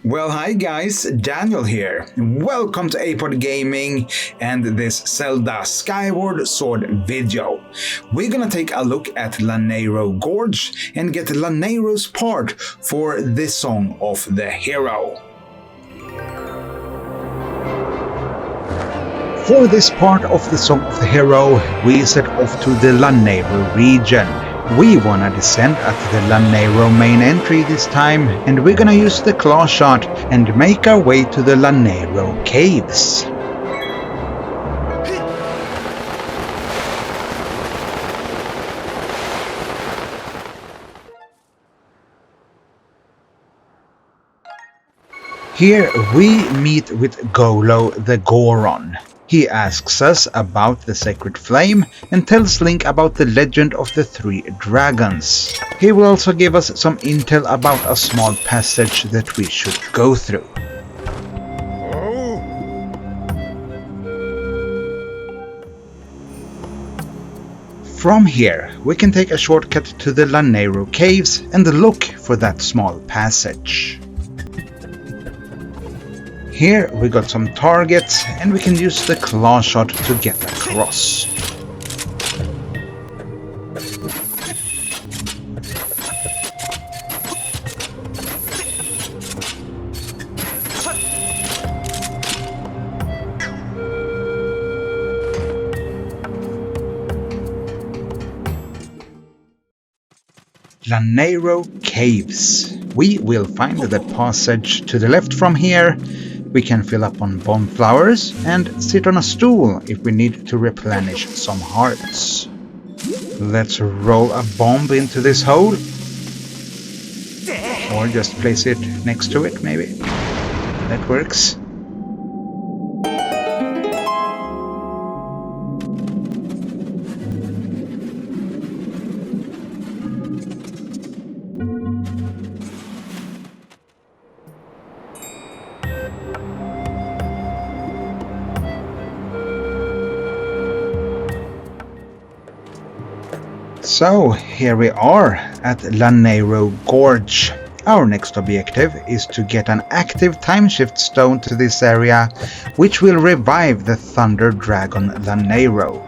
Well, hi guys, Daniel here. Welcome to Apod Gaming and this Zelda Skyward Sword video. We're gonna take a look at Lanayru Gorge and get Lanayru's part for this Song of the Hero. For this part of the Song of the Hero, we set off to the Lanayru region. We wanna descend at the Lanayru main entry this time, and we're gonna use the claw shot and make our way to the Lanayru caves. Here we meet with Golo the Goron. He asks us about the Sacred Flame and tells Link about the legend of the three dragons. He will also give us some intel about a small passage that we should go through. From here, we can take a shortcut to the Lanayru caves and look for that small passage. Here we got some targets and we can use the claw shot to get across. Lanayru Caves. We will find the passage to the left from here. We can fill up on bomb flowers and sit on a stool if we need to replenish some hearts. Let's roll a bomb into this hole. Or just place it next to it, maybe. That works. So here we are at Lanayru Gorge. Our next objective is to get an active time shift stone to this area, which will revive the Thunder Dragon Lanayru.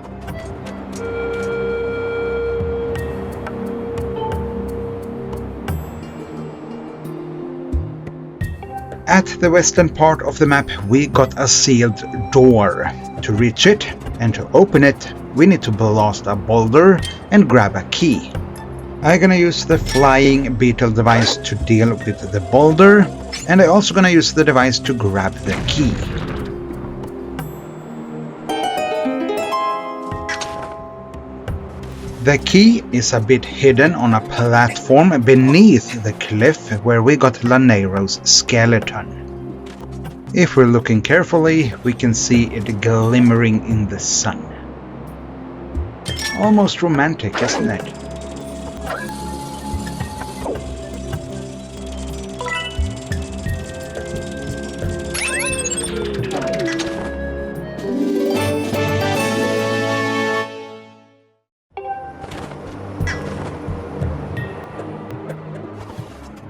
At the western part of the map we got a sealed door. To reach it and to open it, we need to blast a boulder and grab a key. I'm gonna use the flying beetle device to deal with the boulder, and I'm also gonna use the device to grab the key. The key is a bit hidden on a platform beneath the cliff where we got Lanayru's skeleton. If we're looking carefully, we can see it glimmering in the sun. Almost romantic, isn't it?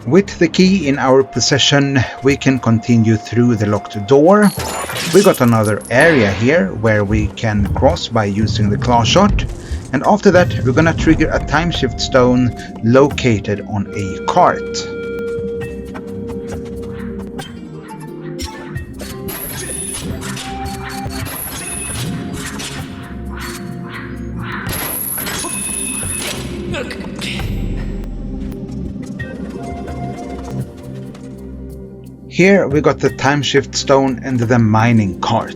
With the key in our possession, we can continue through the locked door. We got another area here where we can cross by using the claw shot, and after that we're gonna trigger a time shift stone located on a cart. Here we got the time shift stone and the mining cart.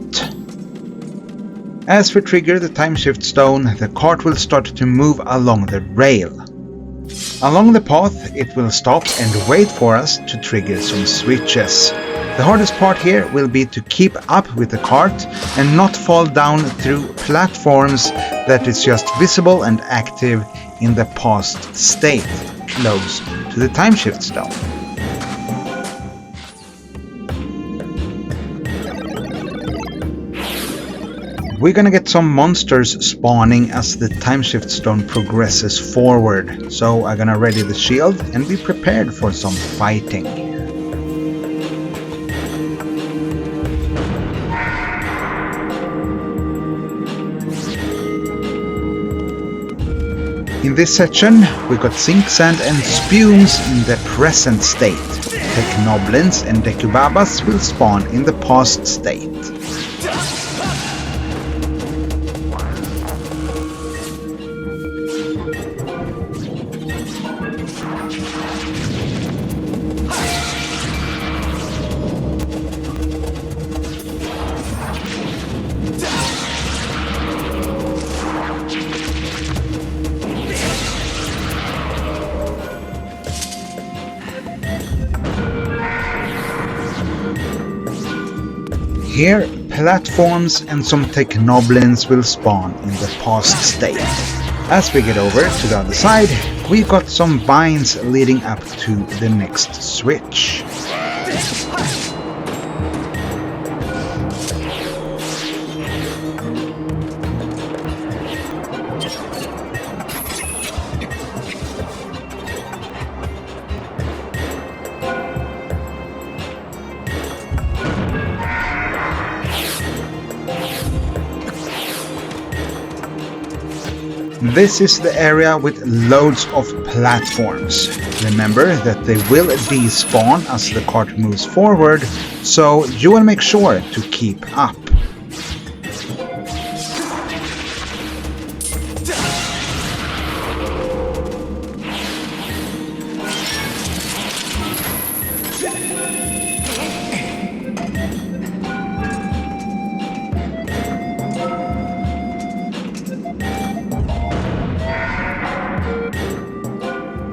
As we trigger the time shift stone, the cart will start to move along the rail. Along the path it will stop and wait for us to trigger some switches. The hardest part here will be to keep up with the cart and not fall down through platforms that is just visible and active in the past state, close to the time shift stone. We're gonna get some monsters spawning as the time shift stone progresses forward, so I'm gonna ready the shield and be prepared for some fighting. In this section, we got zinc sand and spumes in the present state. Technoblins and decubabas will spawn in the past state. Here, platforms and some technoblins will spawn in the past state. As we get over to the other side, we got some vines leading up to the next switch. This is the area with loads of platforms. Remember that they will despawn as the cart moves forward, so you will make sure to keep up.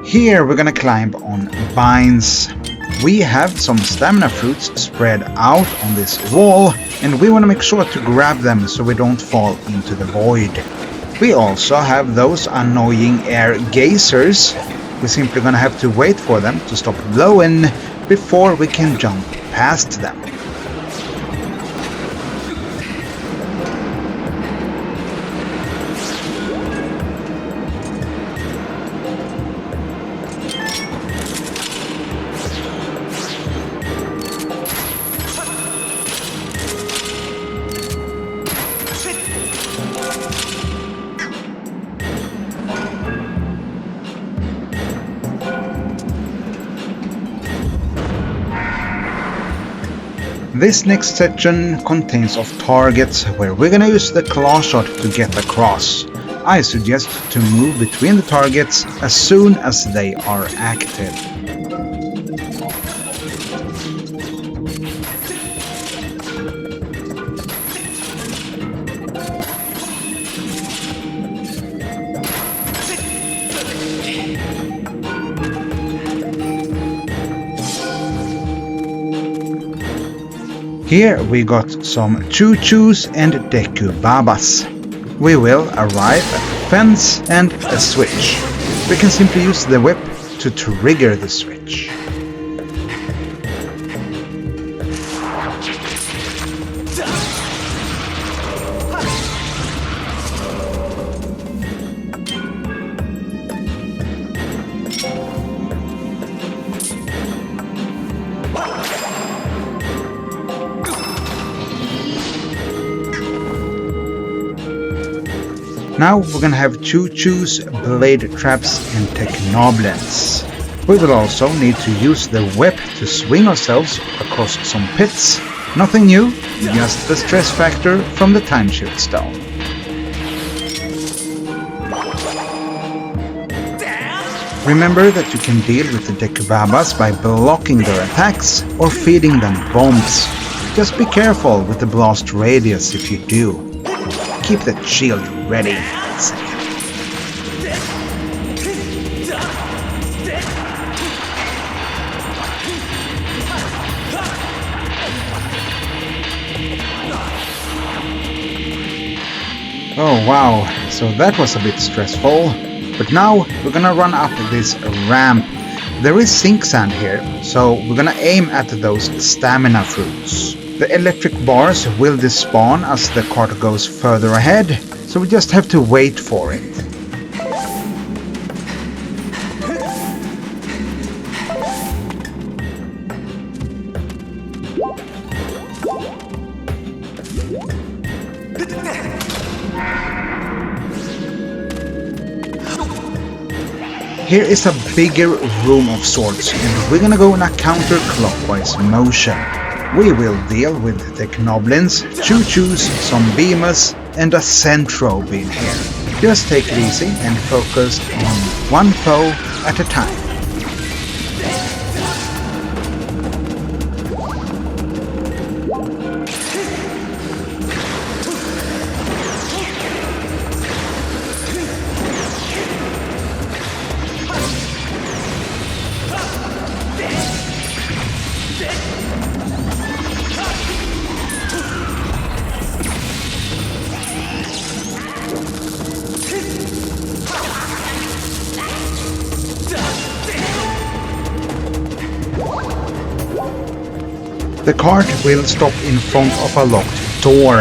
Here we're gonna climb on vines. We have some stamina fruits spread out on this wall, and we want to make sure to grab them so we don't fall into the void. We also have those annoying air geysers. We're simply gonna have to wait for them to stop blowing before we can jump past them. This next section contains of targets where we're gonna use the claw shot to get across. I suggest to move between the targets as soon as they are active. Here we got some choo-choos and decubabas. We will arrive at the fence and a switch. We can simply use the whip to trigger the switch. Now we're gonna have choo-choos, blade traps and technoblins. We will also need to use the whip to swing ourselves across some pits. Nothing new, just the stress factor from the time shift stone. Remember that you can deal with the decubabas by blocking their attacks or feeding them bombs. Just be careful with the blast radius if you do. Keep the shield ready. Oh wow, so that was a bit stressful. But now we're gonna run up this ramp. There is zinc sand here, so we're gonna aim at those stamina fruits. The electric bars will despawn as the cart goes further ahead, so we just have to wait for it. Here is a bigger room of sorts, and we're gonna go in a counterclockwise motion. We will deal with the Knoblins, Choo-Choos, some Beamus, and a Centro being here. Just take it easy and focus on one foe at a time. The cart will stop in front of a locked door.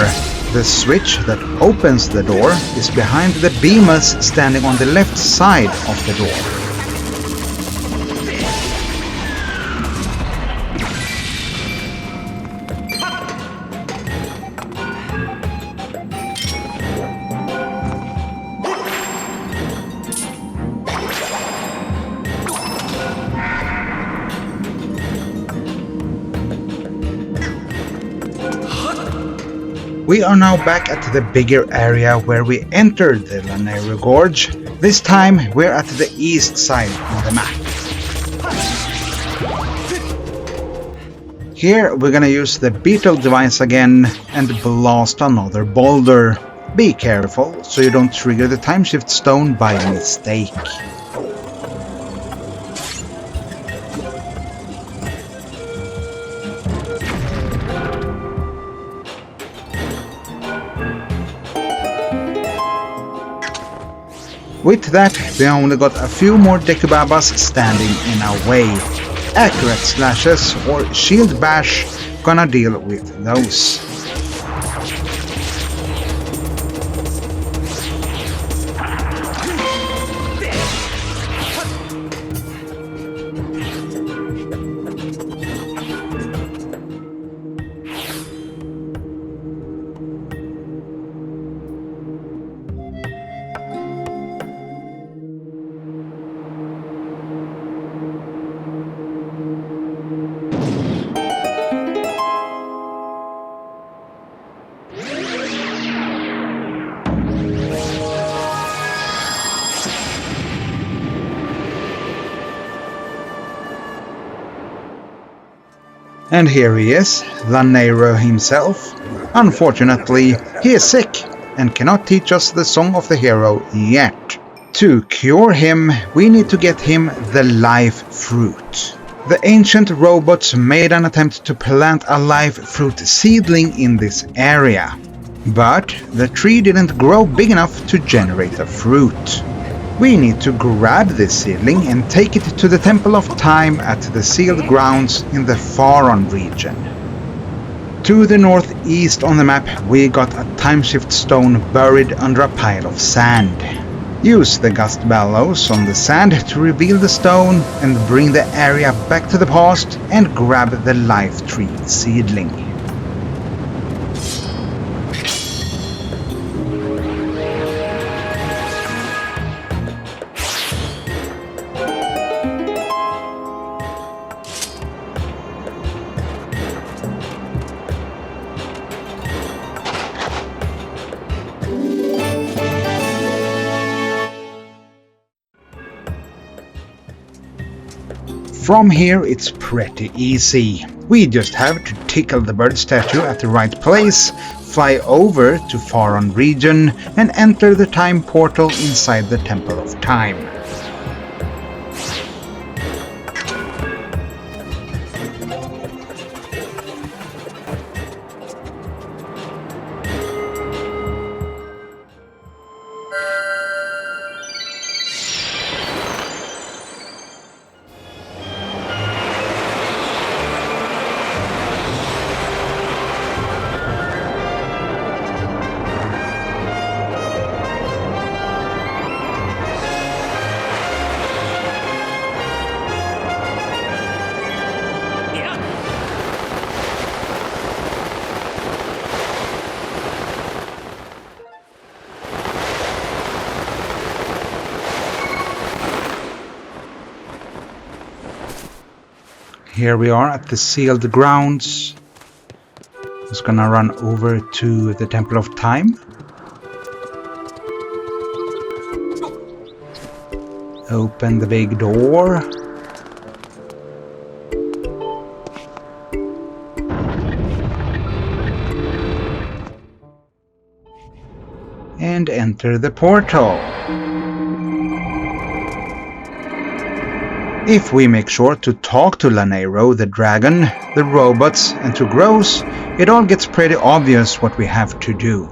The switch that opens the door is behind the Beamus standing on the left side of the door. We are now back at the bigger area where we entered the Lanayru Gorge. This time we're at the east side of the map. Here we're gonna use the beetle device again and blast another boulder. Be careful so you don't trigger the timeshift stone by mistake. With that, we only got a few more Dekubabas standing in our way. Accurate slashes or shield bash, gonna deal with those. And here he is, Lanayru himself. Unfortunately, he is sick and cannot teach us the Song of the Hero yet. To cure him, we need to get him the life fruit. The ancient robots made an attempt to plant a life fruit seedling in this area, but the tree didn't grow big enough to generate a fruit. We need to grab this seedling and take it to the Temple of Time at the sealed grounds in the Faron region. To the northeast on the map we got a timeshift stone buried under a pile of sand. Use the gust bellows on the sand to reveal the stone and bring the area back to the past and grab the life tree seedling. From here it's pretty easy. We just have to tickle the bird statue at the right place, fly over to Faron region and enter the time portal inside the Temple of Time. Here we are at the sealed grounds. Just gonna run over to the Temple of Time. Open the big door. And enter the portal. If we make sure to talk to Lanayru, the dragon, the robots, and to Gross, it all gets pretty obvious what we have to do.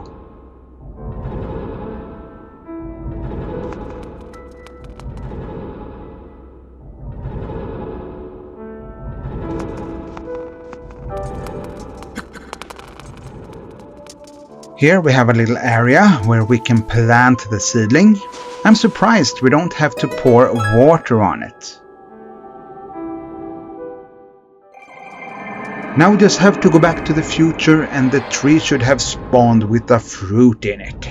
Here we have a little area where we can plant the seedling. I'm surprised we don't have to pour water on it. Now we just have to go back to the future and the tree should have spawned with a fruit in it.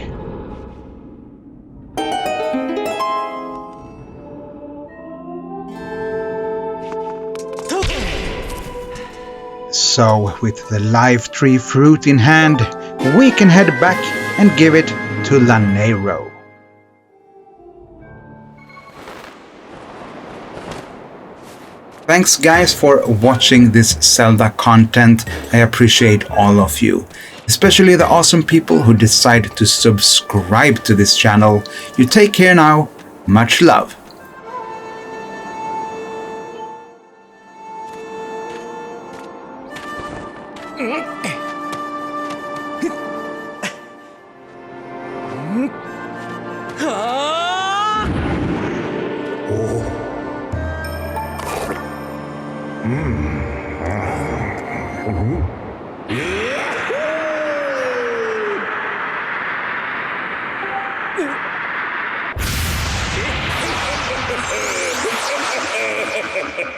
So with the live tree fruit in hand, we can head back and give it to Lanayru. Thanks guys for watching this Zelda content. I appreciate all of you, especially the awesome people who decide to subscribe to this channel. You take care now. Much love.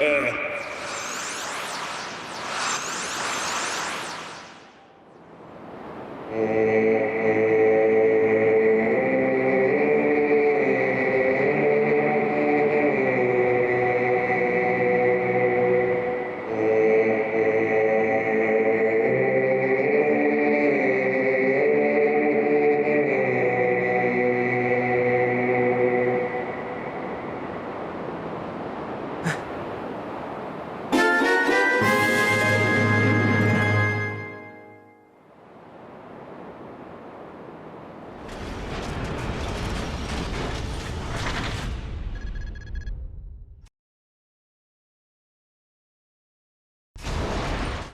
Hehehehe